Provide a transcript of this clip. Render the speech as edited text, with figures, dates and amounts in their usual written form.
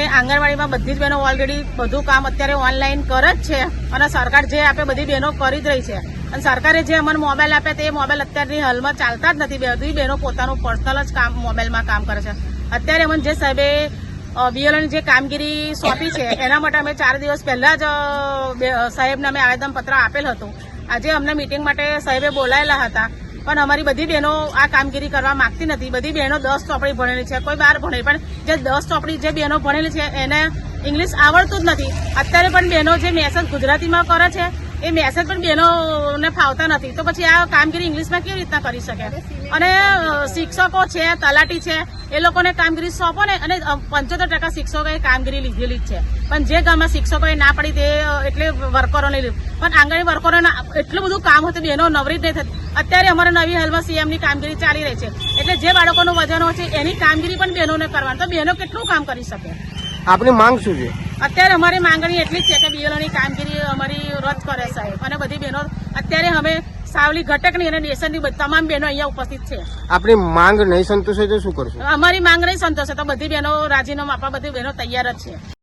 આંગણવાડીમાં બધી જ બહેનો ઓલરેડી બધું કામ અત્યારે ઓનલાઈન કરે જ છે અને સરકાર જે આપે બધી બહેનો કરી જ રહી છે અને સરકારે જે અમને મોબાઈલ આપે તે મોબાઈલ અત્યારની હાલમાં ચાલતા જ નથી. બધી બહેનો પોતાનું પર્સનલ જ કામ મોબાઈલમાં કામ કરે છે. અત્યારે અમને જે સાહેબે બીએલઓની જે કામગીરી સોંપી છે એના માટે અમે 4 દિવસ પહેલા જ સાહેબને અમે આવેદનપત્ર આપેલ હતું. આજે અમને મીટિંગ માટે સાહેબે બોલાયેલા હતા પણ અમારી બધી બહેનો આ કામગીરી કરવા માંગતી નથી. બધી બહેનો 10 ચોપડી ભણેલી છે, કોઈ 12 ભણેલી, પણ જે 10 ચોપડી જે બહેનો ભણેલી છે એને ઇંગ્લિશ આવડતું જ નથી. અત્યારે પણ બહેનો જે મેસેજ ગુજરાતીમાં કરે છે એ મેસેજ પણ બહેનોને ફાવતા નથી. તો પછી આ કામગીરી ઇંગ્લિશમાં કેવી રીતના કરી શકે? અને શિક્ષકો છે, તલાટી છે, એ લોકોને કામગીરી સોંપો ને. અને 75% શિક્ષકોએ કામગીરી લીધેલી જ છે પણ જે ગામમાં શિક્ષકોએ ના પડી તે એટલે વર્કરોને લીધું. પણ આંગણવાડી વર્કરોને એટલું બધું કામ હતું, બહેનો નવરી જ નહીં થતી. અત્યારે અમારે નવી હાલમાં સીએમની કામગીરી ચાલી રહી છે એટલે જે બાળકોનું વજન હોય છે એની કામગીરી પણ બહેનોને કરવાની. તો બહેનો કેટલું કામ કરી શકે? આપની માંગ શું છે? અત્યારે અમારી માંગણી એટલી જ છે કે બીએલઓની કામગીરી અમારી રદ કરે સાહેબ. અને બધી બહેનો અત્યારે અમે સાવલી ઘટકની અને દેશની તમામ બહેનો અહીંયા ઉપસ્થિત છે. આપની માંગ નહીં સંતોષે તો શું કરશો? અમારી માંગ નહીં સંતોષે તો બધી બહેનો રાજીનામું આપવા બધી બહેનો તૈયાર જ છે.